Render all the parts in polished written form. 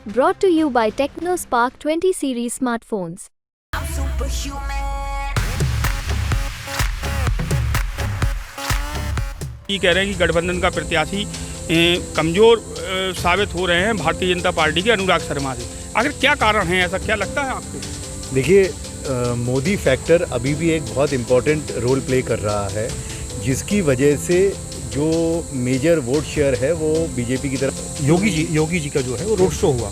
Brought to you by TechnoSpark 20 series smartphones. I'm superhuman. ये कह रहे हैं कि गठबंधन का प्रत्याशी कमज़ोर साबित हो रहे हैं भारतीय जनता पार्टी के अनुराग शर्मा से। आखिर क्या कारण है, ऐसा क्या लगता है आपको? देखिए, मोदी फैक्टर अभी भी एक बहुत इम्पोर्टेंट रोल प्ले कर रहा है, जिसकी वजह से जो मेजर वोट शेयर है वो बीजेपी की तरफ। योगी जी का जो है वो रोड शो हुआ,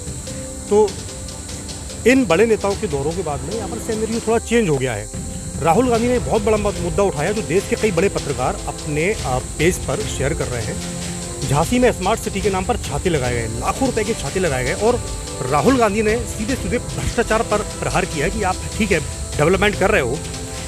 तो इन बड़े नेताओं के दौरों के बाद में यहाँ पर सिनेरियो थोड़ा चेंज हो गया है। राहुल गांधी ने बहुत बड़ा मुद्दा उठाया जो देश के कई बड़े पत्रकार अपने पेज पर शेयर कर रहे हैं। झांसी में स्मार्ट सिटी के नाम पर छाते लगाए गए, लाखों रुपए के छाते लगाए गए, और राहुल गांधी ने सीधे सीधे भ्रष्टाचार पर प्रहार किया है कि आप ठीक है डेवलपमेंट कर रहे हो,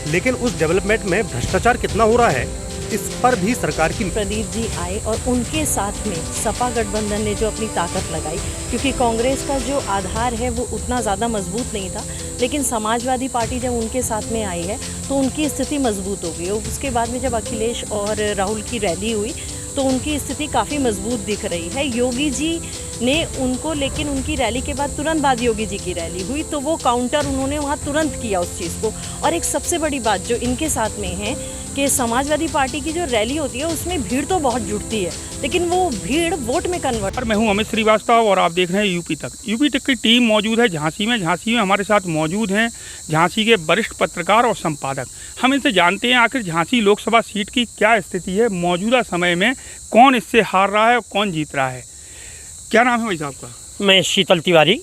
लेकिन उस डेवलपमेंट में भ्रष्टाचार कितना हो रहा है इस पर भी सरकार की। प्रदीप जी आए और उनके साथ में सपा गठबंधन ने जो अपनी ताकत लगाई, क्योंकि कांग्रेस का जो आधार है वो उतना ज़्यादा मजबूत नहीं था, लेकिन समाजवादी पार्टी जब उनके साथ में आई है तो उनकी स्थिति मजबूत हो गई। उसके बाद में जब अखिलेश और राहुल की रैली हुई तो उनकी स्थिति काफ़ी मजबूत दिख रही है। योगी जी ने उनको, लेकिन उनकी रैली के बाद तुरंत बाद योगी जी की रैली हुई तो वो काउंटर उन्होंने वहाँ तुरंत किया उस चीज़ को। और एक सबसे बड़ी बात जो इनके साथ में है कि समाजवादी पार्टी की जो रैली होती है उसमें भीड़ तो बहुत जुटती है, लेकिन वो भीड़ वोट में कन्वर्ट। मैं हूं अमित श्रीवास्तव और आप देख रहे हैं यूपी तक की टीम मौजूद है झांसी में हमारे साथ मौजूद हैं झांसी के वरिष्ठ पत्रकार और संपादक। हम इनसे जानते हैं आखिर झांसी लोकसभा सीट की क्या स्थिति है, मौजूदा समय में कौन इससे हार रहा है और कौन जीत रहा है। क्या नाम है भाई साहब का? मैं शीतल तिवारी,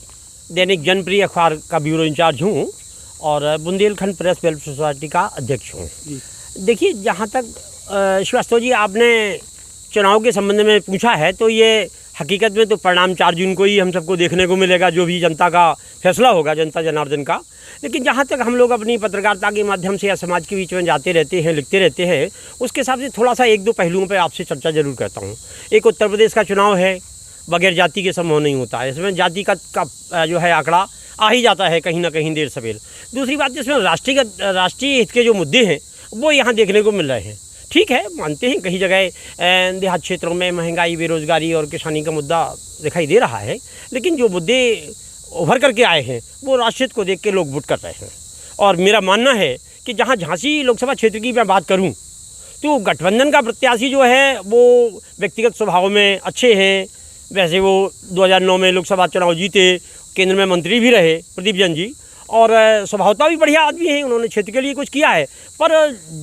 दैनिक जनप्रिय अखबार का ब्यूरो इंचार्ज हूँ और बुंदेलखंड प्रेस वेलफेयर सोसाइटी का अध्यक्ष हूँ। देखिए, जहाँ तक श्रीवास्तव जी आपने चुनाव के संबंध में पूछा है, तो ये हकीकत में तो परिणाम 4 जून को ही हम सबको देखने को मिलेगा, जो भी जनता का फैसला होगा, जनता जनार्दन का। लेकिन जहाँ तक हम लोग अपनी पत्रकारिता के माध्यम से या समाज के बीच में जाते रहते हैं, लिखते रहते हैं, उसके हिसाब से थोड़ा सा 1-2 पहलुओं पर आपसे चर्चा जरूर करता हूँ। एक, उत्तर प्रदेश का चुनाव है, बगैर जाति के संभव नहीं होता है। इसमें जाति का जो है आंकड़ा आ ही जाता है कहीं ना कहीं देर सवेर। दूसरी बात, इसमें राष्ट्रीय हित के जो मुद्दे हैं वो यहाँ देखने को मिल रहे हैं। ठीक है, मानते हैं कई जगह देहात क्षेत्रों में महंगाई, बेरोजगारी और किसानी का मुद्दा दिखाई दे रहा है, लेकिन जो मुद्दे उभर करके आए हैं वो राष्ट्रीय हित को देख के लोग वोट कर रहे हैं। और मेरा मानना है कि जहाँ झांसी लोकसभा क्षेत्र की मैं बात करूँ तो गठबंधन का प्रत्याशी जो है वो व्यक्तिगत स्वभाव में अच्छे हैं। वैसे वो 2009 में लोकसभा चुनाव जीते, केंद्र में मंत्री भी रहे प्रदीप जैन जी, और स्वभावता भी बढ़िया आदमी है, उन्होंने क्षेत्र के लिए कुछ किया है। पर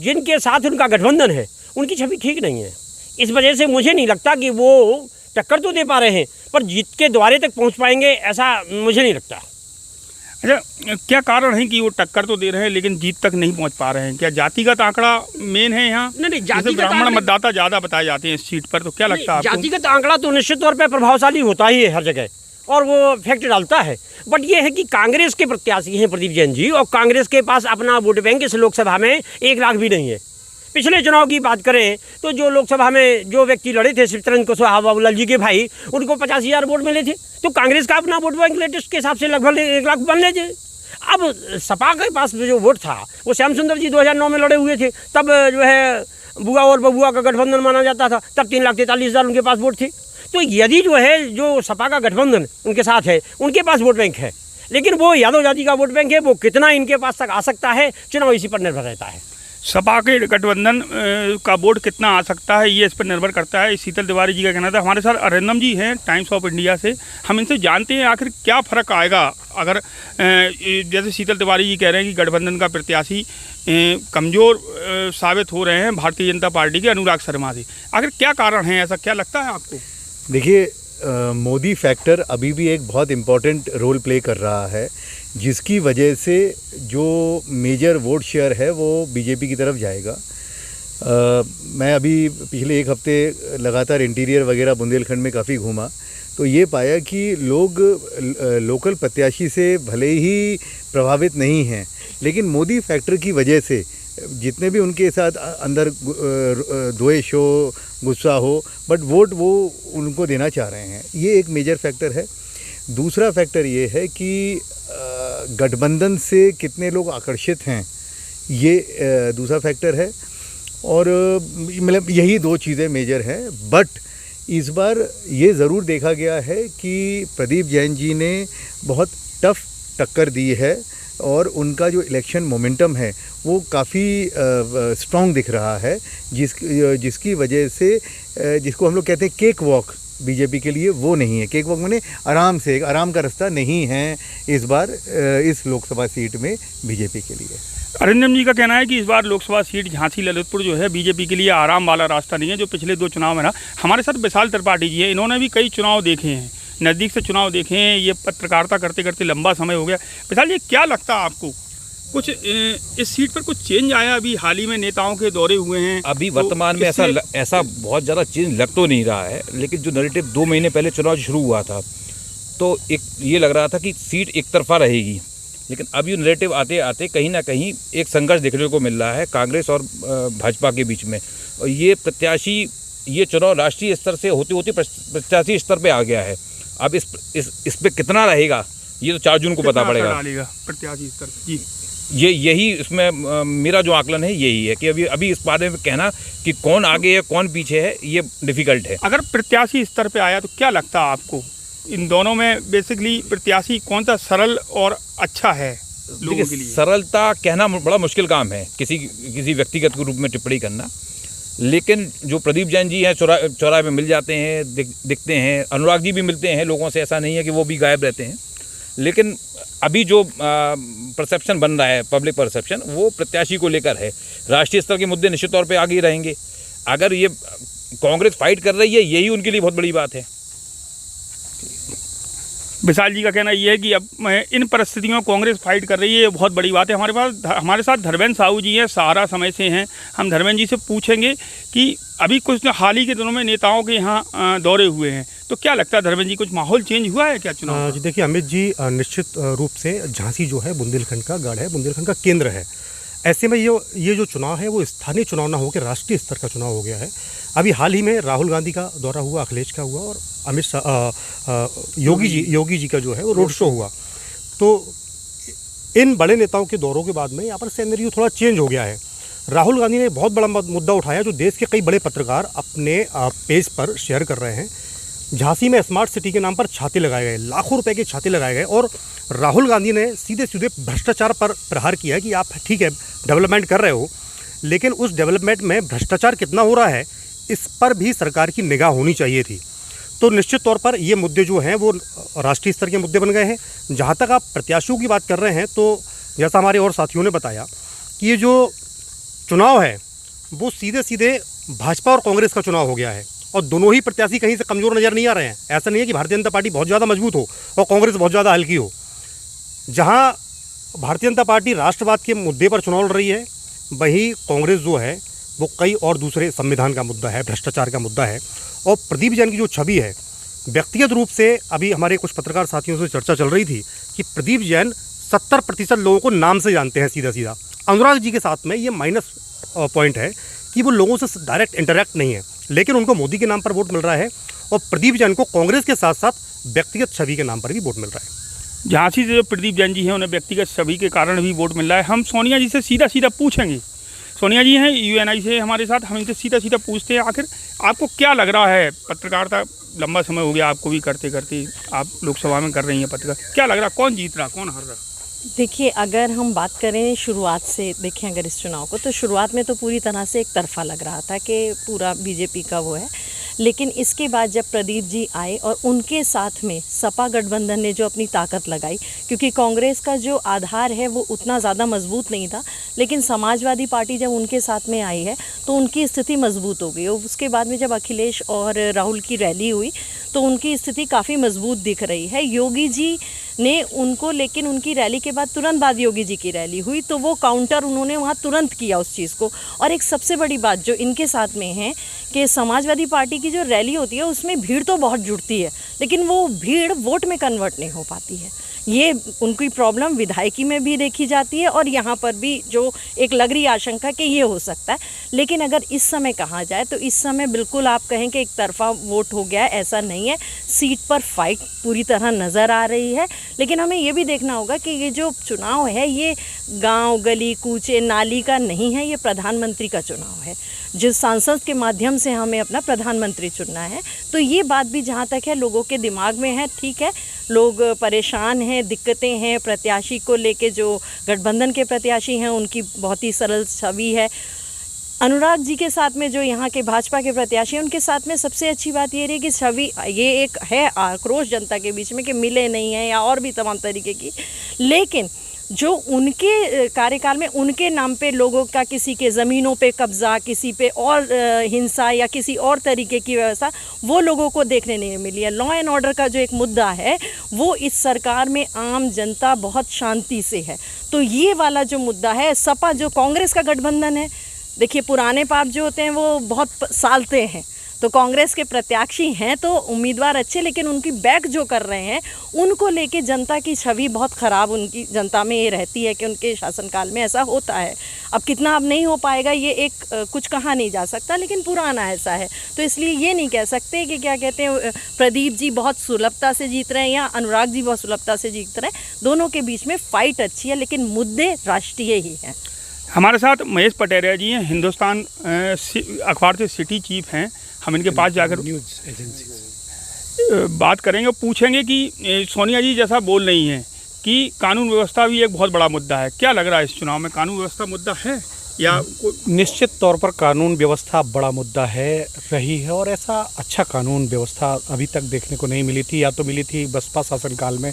जिनके साथ उनका गठबंधन है उनकी छवि ठीक नहीं है। इस वजह से मुझे नहीं लगता कि वो टक्कर तो दे पा रहे हैं, पर जीत के द्वारे तक पहुंच पाएंगे, ऐसा मुझे नहीं लगता। अच्छा, क्या कारण है कि वो टक्कर तो दे रहे हैं लेकिन जीत तक नहीं पहुंच पा रहे हैं? क्या जातिगत आंकड़ा मेन है यहाँ? नहीं, ब्राह्मण मतदाता ज़्यादा बताए जाते हैं इस सीट पर, तो क्या लगता है आपको? जातिगत आंकड़ा तो निश्चित तौर पर प्रभावशाली होता ही है हर जगह, और वो फैक्ट डालता है। बट ये है कि कांग्रेस के प्रत्याशी हैं प्रदीप जैन जी, और कांग्रेस के पास अपना वोट बैंक इस लोकसभा में 1 लाख भी नहीं है। पिछले चुनाव की बात करें तो जो लोकसभा में जो व्यक्ति लड़े थे, शिवचरण कुशवाहा बाबूलाल जी के भाई, उनको 50,000 वोट मिले थे। तो कांग्रेस का अपना वोट बैंक लेटेस्ट के हिसाब से लगभग 1 लाख बन ले थे। अब सपा के पास जो वोट था वो श्याम सुंदर जी 2009 में लड़े हुए थे, तब जो है बुआ और बबुआ का गठबंधन माना जाता था, तब 3,43,000 उनके पास वोट थे। तो यदि जो है जो सपा का गठबंधन उनके साथ है, उनके पास वोट बैंक है, लेकिन वो यादव जाति का वोट बैंक है, वो कितना इनके पास तक आ सकता है, चुनाव इसी पर निर्भर रहता है। सपा के गठबंधन का वोट कितना आ सकता है ये इस पर निर्भर करता है, शीतल तिवारी जी का कहना था। हमारे साथ अरिंदम जी हैं टाइम्स ऑफ इंडिया से, हम इनसे जानते हैं आखिर क्या फ़र्क आएगा अगर जैसे शीतल तिवारी जी कह रहे हैं कि गठबंधन का प्रत्याशी कमज़ोर साबित हो रहे हैं भारतीय जनता पार्टी के अनुराग शर्मा से। आखिर क्या कारण है, ऐसा क्या लगता है आपको? देखिए, मोदी फैक्टर अभी भी एक बहुत इम्पोर्टेंट रोल प्ले कर रहा है, जिसकी वजह से जो मेजर वोट शेयर है वो बीजेपी की तरफ जाएगा। मैं अभी पिछले 1 हफ्ते लगातार इंटीरियर वगैरह बुंदेलखंड में काफ़ी घूमा, तो ये पाया कि लोग लोकल प्रत्याशी से भले ही प्रभावित नहीं हैं, लेकिन मोदी फैक्टर की वजह से जितने भी उनके साथ अंदर द्वेष हो, गुस्सा हो, बट वोट वो उनको देना चाह रहे हैं। ये एक मेजर फैक्टर है। दूसरा फैक्टर ये है कि गठबंधन से कितने लोग आकर्षित हैं, ये दूसरा फैक्टर है। और मतलब यही 2 चीज़ें मेजर हैं। बट इस बार ये ज़रूर देखा गया है कि प्रदीप जैन जी ने बहुत टफ टक्कर दी है और उनका जो इलेक्शन मोमेंटम है वो काफ़ी स्ट्रॉन्ग दिख रहा है, जिसकी वजह से जिसको हम लोग कहते हैं केक वॉक बीजेपी के लिए वो नहीं है। केक वॉक माने आराम का रास्ता नहीं है इस बार इस लोकसभा सीट में बीजेपी के लिए। अरिंदम जी का कहना है कि इस बार लोकसभा सीट झांसी ललितपुर जो है बीजेपी के लिए आराम वाला रास्ता नहीं है, जो पिछले 2 चुनाव में रहा। हमारे साथ विशाल त्रिपाठी जी है, इन्होंने भी कई चुनाव देखे हैं, नज़दीक से चुनाव देखे हैं, ये पत्रकारिता करते करते लंबा समय हो गया। विशाल जी, क्या लगता है आपको कुछ इस सीट पर कुछ चेंज आया? अभी हाल ही में नेताओं के दौरे हुए हैं, अभी वर्तमान में ऐसा बहुत ज़्यादा चेंज लग तो नहीं रहा है, लेकिन जो नैरेटिव 2 महीने पहले चुनाव शुरू हुआ था तो एक ये लग रहा था कि सीट एक तरफा रहेगी, लेकिन अब ये नैरेटिव आते आते कहीं ना कहीं एक संघर्ष देखने को मिल रहा है कांग्रेस और भाजपा के बीच में। और ये चुनाव राष्ट्रीय स्तर से होते होते प्रत्याशी स्तर पे आ गया है। अब इस पे कितना रहेगा ये तो 4 जून को पता पड़ेगा प्रत्याशी स्तर जी। यही इसमें मेरा जो आकलन है यही है कि अभी इस बारे में कहना कि कौन आगे है कौन पीछे है ये डिफ़िकल्ट है। अगर प्रत्याशी स्तर पे आया तो क्या लगता है आपको इन दोनों में बेसिकली प्रत्याशी कौन सा सरल और अच्छा है लोगों के लिए? सरलता कहना बड़ा मुश्किल काम है, किसी व्यक्तिगत के रूप में टिप्पणी करना, लेकिन जो प्रदीप जैन जी हैं चौराहे पे मिल जाते हैं, दिखते हैं, अनुराग जी भी मिलते हैं लोगों से, ऐसा नहीं है कि वो भी गायब रहते हैं, लेकिन अभी जो परसेप्शन बन रहा है पब्लिक परसेप्शन वो प्रत्याशी को लेकर है। राष्ट्रीय स्तर के मुद्दे निश्चित तौर पे आगे ही रहेंगे। अगर ये कांग्रेस फाइट कर रही है यही उनके लिए बहुत बड़ी बात है। विशाल जी का कहना ये है कि अब इन परिस्थितियों कांग्रेस फाइट कर रही है, ये बहुत बड़ी बात है। हमारे साथ धर्मेंद्र साहू जी हैं, सहारा समय से हैं। हम धर्मेंद्र जी से पूछेंगे कि अभी कुछ हाल ही के दिनों में नेताओं के यहाँ दौरे हुए हैं, तो क्या लगता है धर्मेंद्र जी कुछ माहौल चेंज हुआ है क्या चुनाव? जी देखिए अमित जी, निश्चित रूप से झांसी जो है बुंदेलखंड का गढ़ है, बुंदेलखंड का केंद्र है। ऐसे में ये जो चुनाव है वो स्थानीय चुनाव ना होकर राष्ट्रीय स्तर का चुनाव हो गया है। अभी हाल ही में राहुल गांधी का दौरा हुआ, अखिलेश का हुआ और अमित शाह योगी जी का जो है वो रोड शो हुआ। तो इन बड़े नेताओं के दौरों के बाद में यहाँ पर सिनेरियो थोड़ा चेंज हो गया है। राहुल गांधी ने बहुत बड़ा मुद्दा उठाया जो देश के कई बड़े पत्रकार अपने पेज पर शेयर कर रहे हैं। झांसी में स्मार्ट सिटी के नाम पर छाते लगाए गए, लाखों रुपए के छाते लगाए गए और राहुल गांधी ने सीधे सीधे भ्रष्टाचार पर प्रहार किया है कि आप ठीक है डेवलपमेंट कर रहे हो, लेकिन उस डेवलपमेंट में भ्रष्टाचार कितना हो रहा है इस पर भी सरकार की निगाह होनी चाहिए थी। तो निश्चित तौर पर ये मुद्दे जो हैं वो राष्ट्रीय स्तर के मुद्दे बन गए हैं। जहाँ तक आप प्रत्याशियों की बात कर रहे हैं तो जैसा हमारे और साथियों ने बताया कि ये जो चुनाव है वो सीधे सीधे भाजपा और कांग्रेस का चुनाव हो गया है और दोनों ही प्रत्याशी कहीं से कमज़ोर नज़र नहीं आ रहे हैं। ऐसा नहीं है कि भारतीय जनता पार्टी बहुत ज़्यादा मजबूत हो और कांग्रेस बहुत ज़्यादा हल्की हो। जहाँ भारतीय जनता पार्टी राष्ट्रवाद के मुद्दे पर चुनाव लड़ रही है, वहीं कांग्रेस जो है वो कई और दूसरे संविधान का मुद्दा है, भ्रष्टाचार का मुद्दा है। और प्रदीप जैन की जो छवि है, व्यक्तिगत रूप से अभी हमारे कुछ पत्रकार साथियों से चर्चा चल रही थी कि प्रदीप जैन 70% लोगों को नाम से जानते हैं सीधा सीधा। अनुराग जी के साथ में ये माइनस पॉइंट है कि वो लोगों से डायरेक्ट इंटरेक्ट नहीं है, लेकिन उनको मोदी के नाम पर वोट मिल रहा है और प्रदीप जैन को कांग्रेस के साथ साथ व्यक्तिगत छवि के नाम पर भी वोट मिल रहा है। झांसी से जो प्रदीप जैन जी हैं उन्हें व्यक्तिगत छवि के कारण भी वोट मिल रहा है। हम सोनिया जी से सीधा सीधा पूछेंगे। सोनिया जी हैं यूएनआई से हमारे साथ, हम इनसे सीधा सीधा पूछते हैं आखिर आपको क्या लग रहा है? पत्रकारिता लंबा समय हो गया आपको भी करते करते, आप लोकसभा में कर रही हैं पत्रकार, क्या लग रहा कौन जीत रहा कौन हार रहा? देखिए अगर हम बात करें शुरुआत से देखें अगर इस चुनाव को, तो शुरुआत में तो पूरी तरह से एक तरफा लग रहा था कि पूरा बीजेपी का वो है, लेकिन इसके बाद जब प्रदीप जी आए और उनके साथ में सपा गठबंधन ने जो अपनी ताकत लगाई, क्योंकि कांग्रेस का जो आधार है वो उतना ज़्यादा मजबूत नहीं था, लेकिन समाजवादी पार्टी जब उनके साथ में आई है तो उनकी स्थिति मजबूत हो गई। और उसके बाद में जब अखिलेश और राहुल की रैली हुई तो उनकी स्थिति काफ़ी मजबूत दिख रही है। योगी जी ने उनको, लेकिन उनकी रैली के बाद तुरंत बाद योगी जी की रैली हुई तो वो काउंटर उन्होंने वहाँ तुरंत किया उस चीज़ को। और एक सबसे बड़ी बात जो इनके साथ में है कि समाजवादी पार्टी की जो रैली होती है उसमें भीड़ तो बहुत जुड़ती है, लेकिन वो भीड़ वोट में कन्वर्ट नहीं हो पाती है। ये उनकी प्रॉब्लम विधायकी में भी देखी जाती है और यहाँ पर भी जो एक लग रही आशंका कि ये हो सकता है। लेकिन अगर इस समय कहा जाए तो इस समय बिल्कुल आप कहें कि एक तरफा वोट हो गया, ऐसा नहीं नहीं है। सीट पर फाइट पूरी तरह नज़र आ रही है, लेकिन हमें ये भी देखना होगा कि ये जो चुनाव है ये गांव गली कूचे नाली का नहीं है, ये प्रधानमंत्री का चुनाव है। जिस सांसद के माध्यम से हमें अपना प्रधानमंत्री चुनना है, तो ये बात भी जहाँ तक है लोगों के दिमाग में है। ठीक है, लोग परेशान हैं, दिक्कतें हैं, प्रत्याशी को लेके जो गठबंधन के प्रत्याशी हैं उनकी बहुत ही सरल छवि है। अनुराग जी के साथ में जो यहाँ के भाजपा के प्रत्याशी हैं उनके साथ में सबसे अच्छी बात ये रही कि छवि ये एक है आक्रोश जनता के बीच में कि मिले नहीं हैं या और भी तमाम तरीके की, लेकिन जो उनके कार्यकाल में उनके नाम पे लोगों का किसी के ज़मीनों पे कब्ज़ा, किसी पे और हिंसा या किसी और तरीके की व्यवस्था वो लोगों को देखने नहीं मिली है। लॉ एंड ऑर्डर का जो एक मुद्दा है वो इस सरकार में आम जनता बहुत शांति से है। तो ये वाला जो मुद्दा है, सपा जो कांग्रेस का गठबंधन है, देखिए पुराने पाप जो होते हैं वो बहुत सालते हैं, तो कांग्रेस के प्रत्याशी हैं तो उम्मीदवार अच्छे, लेकिन उनकी बैक जो कर रहे हैं उनको लेके जनता की छवि बहुत ख़राब उनकी जनता में ये रहती है कि उनके शासनकाल में ऐसा होता है। अब कितना अब नहीं हो पाएगा ये एक कुछ कहा नहीं जा सकता, लेकिन पुराना ऐसा है, तो इसलिए ये नहीं कह सकते कि क्या कहते हैं प्रदीप जी बहुत सुलभता से जीत रहे हैं या अनुराग जी बहुत सुलभता से जीत रहे हैं। दोनों के बीच में फ़ाइट अच्छी है, लेकिन मुद्दे राष्ट्रीय ही हैं। हमारे साथ महेश पटेरिया जी हैं, हिंदुस्तान अखबार से सिटी चीफ हैं। हम इनके पास जाकर न्यूज़ एजेंसी बात करेंगे, पूछेंगे कि सोनिया जी जैसा बोल रही हैं कि कानून व्यवस्था भी एक बहुत बड़ा मुद्दा है। क्या लग रहा है इस चुनाव में कानून व्यवस्था मुद्दा है या निश्चित तौर पर कानून व्यवस्था बड़ा मुद्दा है रही है, और ऐसा अच्छा कानून व्यवस्था अभी तक देखने को नहीं मिली थी। या तो मिली थी बसपा शासनकाल में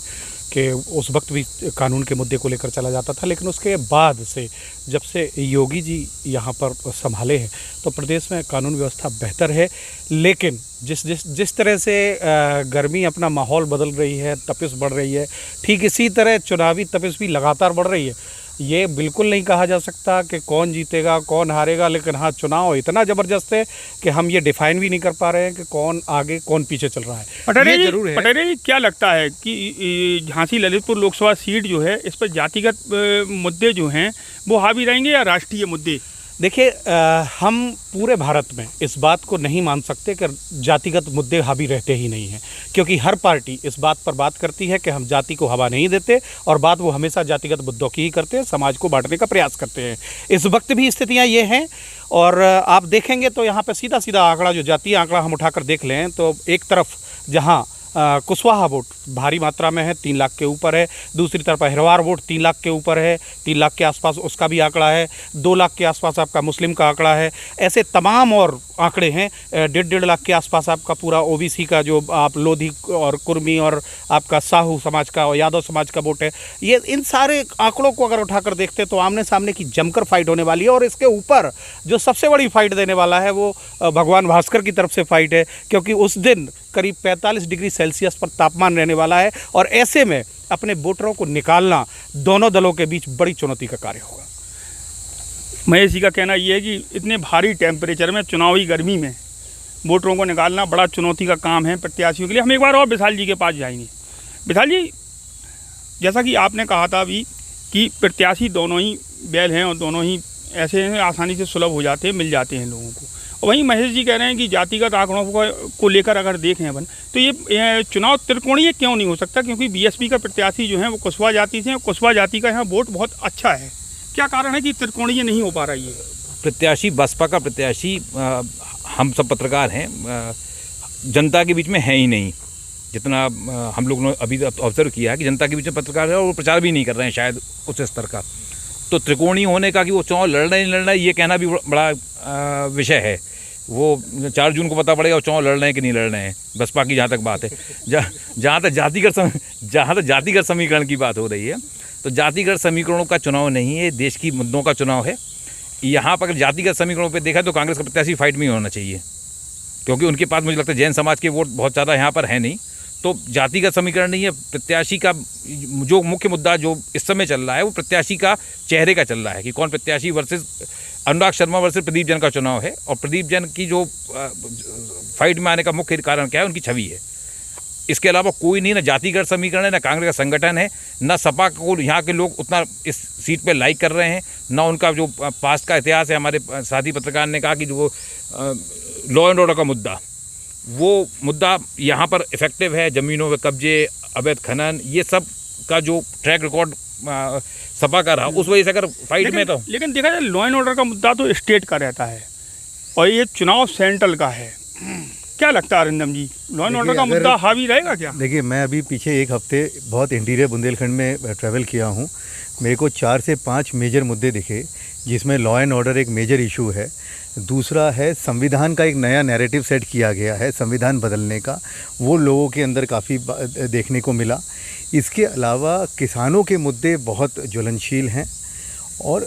कि उस वक्त भी कानून के मुद्दे को लेकर चला जाता था, लेकिन उसके बाद से जब से योगी जी यहाँ पर संभाले हैं तो प्रदेश में कानून व्यवस्था बेहतर है। लेकिन जिस तरह से गर्मी अपना माहौल बदल रही है, तपिश बढ़ रही है, ठीक इसी तरह चुनावी तपिश भी लगातार बढ़ रही है। ये बिल्कुल नहीं कहा जा सकता कि कौन जीतेगा कौन हारेगा, लेकिन हाँ चुनाव इतना ज़बरदस्त है कि हम ये डिफाइन भी नहीं कर पा रहे हैं कि कौन आगे कौन पीछे चल रहा है। पटेरिया जी क्या लगता है कि झांसी ललितपुर लोकसभा सीट जो है इस पर जातिगत मुद्दे जो हैं वो हावी रहेंगे या राष्ट्रीय मुद्दे? देखिए, हम पूरे भारत में इस बात को नहीं मान सकते कि जातिगत मुद्दे हावी रहते ही नहीं हैं, क्योंकि हर पार्टी इस बात पर बात करती है कि हम जाति को हवा नहीं देते, और बात वो हमेशा जातिगत मुद्दों की ही करते हैं, समाज को बांटने का प्रयास करते हैं। इस वक्त भी स्थितियां ये हैं, और आप देखेंगे तो यहाँ पर सीधा सीधा आंकड़ा जो जातीय आंकड़ा हम उठाकर देख लें तो एक तरफ जहाँ कुशवाहा वोट भारी मात्रा में है, 3 लाख के ऊपर है, दूसरी तरफ अहिरवार वोट 3 लाख के ऊपर है, 3 लाख के आसपास उसका भी आंकड़ा है, 2 लाख के आसपास आपका मुस्लिम का आंकड़ा है, ऐसे तमाम और आंकड़े हैं। 1.5 लाख के आसपास आपका पूरा ओबीसी का जो आप लोधी और कुर्मी और आपका साहू समाज का और यादव समाज का वोट है। ये इन सारे आंकड़ों को अगर उठाकर देखते तो आमने सामने की जमकर फाइट होने वाली है, और इसके ऊपर जो सबसे बड़ी फाइट देने वाला है वो भगवान भास्कर की तरफ से फाइट है, क्योंकि उस दिन करीब 45 डिग्री सेल्सियस पर तापमान रहने वाला है, और ऐसे में अपने वोटरों को निकालना दोनों दलों के बीच बड़ी चुनौती का कार्य होगा। महेश जी का कहना ये है कि इतने भारी टेम्परेचर में, चुनावी गर्मी में वोटरों को निकालना बड़ा चुनौती का काम है प्रत्याशियों के लिए। हम एक बार और विशाल जी के पास जाएंगे। विशाल जी, जैसा कि आपने कहा था अभी कि प्रत्याशी दोनों ही बैल हैं और दोनों ही ऐसे हैं आसानी से सुलभ हो जाते हैं, मिल जाते हैं लोगों को, और वहीं महेश जी कह रहे हैं कि जातिगत आंकड़ों को लेकर अगर देखें अपन तो ये चुनाव त्रिकोणीय क्यों नहीं हो सकता, क्योंकि बीएसपी का प्रत्याशी जो है वो कुशवाहा जाति से हैं, कुशवाहा जाति का यहाँ वोट बहुत अच्छा है। क्या कारण है कि त्रिकोणीय नहीं हो पा रही है? प्रत्याशी बसपा का प्रत्याशी हम सब पत्रकार हैं, जनता के बीच में है ही नहीं। जितना हम लोगों ने अभी ऑब्जर्व किया है कि जनता के बीच में पत्रकार है और वो प्रचार भी नहीं कर रहे हैं शायद उस स्तर का। तो त्रिकोणीय होने का कि वो चुनाव लड़ रहे हैं नहीं लड़ रहे हैं, ये कहना भी बड़ा विषय है। वो 4 जून को पता पड़ेगा वो चुनाव लड़ रहे हैं कि नहीं लड़ रहे हैं, बसपा की जहाँ तक बात है। जहाँ तक जातिगत समीकरण की बात हो रही है, तो जातिगत समीकरणों का चुनाव नहीं है, देश की मुद्दों का चुनाव है। यहाँ पर अगर जातिगत समीकरणों पे देखा तो कांग्रेस का प्रत्याशी फाइट में ही होना चाहिए, क्योंकि उनके पास मुझे लगता है जैन समाज के वोट बहुत ज़्यादा यहाँ पर है नहीं। तो जातिगत समीकरण नहीं है, प्रत्याशी का जो मुख्य मुद्दा जो इस समय चल रहा है वो प्रत्याशी का चेहरे का चल रहा है कि कौन प्रत्याशी वर्सेस अनुराग शर्मा वर्सेस प्रदीप जैन का चुनाव है। और प्रदीप जैन की जो फाइट में आने का मुख्य कारण क्या है, उनकी छवि है। इसके अलावा कोई नहीं, ना जातिगत समीकरण है, ना कांग्रेस का संगठन है, ना सपा को यहाँ के लोग उतना इस सीट पे लाइक कर रहे हैं, ना उनका जो पास्ट का इतिहास है। हमारे साथी पत्रकार ने कहा कि जो लॉ एंड ऑर्डर का मुद्दा, वो मुद्दा यहाँ पर इफेक्टिव है। ज़मीनों में कब्जे, अवैध खनन, ये सब का जो ट्रैक रिकॉर्ड सपा का रहा, उस वजह से अगर फाइट में तो लेकिन देखा जाए लॉ एंड ऑर्डर का मुद्दा तो स्टेट का रहता है और ये चुनाव सेंट्रल का है। क्या लगता है अरिंदम जी, लॉ एंड ऑर्डर का मुद्दा हावी रहेगा क्या? देखिए, मैं अभी पीछे एक हफ्ते बहुत इंटीरियर बुंदेलखंड में ट्रैवल किया हूँ। मेरे को 4 से 5 मेजर मुद्दे दिखे जिसमें लॉ एंड ऑर्डर एक मेजर इशू है। दूसरा है संविधान का एक नया नैरेटिव सेट किया गया है संविधान बदलने का, वो लोगों के अंदर काफ़ी देखने को मिला। इसके अलावा किसानों के मुद्दे बहुत ज्वलनशील हैं। और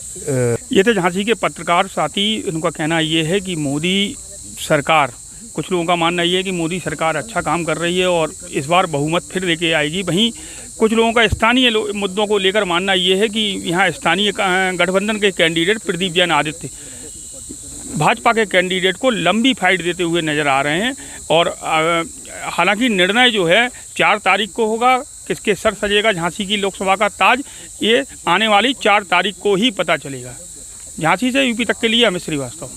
ये थे झांसी के पत्रकार साथी। उनका कहना ये है कि मोदी सरकार, कुछ लोगों का मानना ये है कि मोदी सरकार अच्छा काम कर रही है और इस बार बहुमत फिर लेके आएगी। वहीं कुछ लोगों का स्थानीय मुद्दों को लेकर मानना ये है कि यहाँ स्थानीय गठबंधन के कैंडिडेट प्रदीप जैन आदित्य भाजपा के कैंडिडेट को लंबी फाइट देते हुए नज़र आ रहे हैं। और हालांकि निर्णय जो है 4 तारीख को होगा, किसके सर सजेगा झांसी की लोकसभा का ताज, ये आने वाली 4 तारीख को ही पता चलेगा। झांसी से यूपी तक के लिए अमित श्रीवास्तव।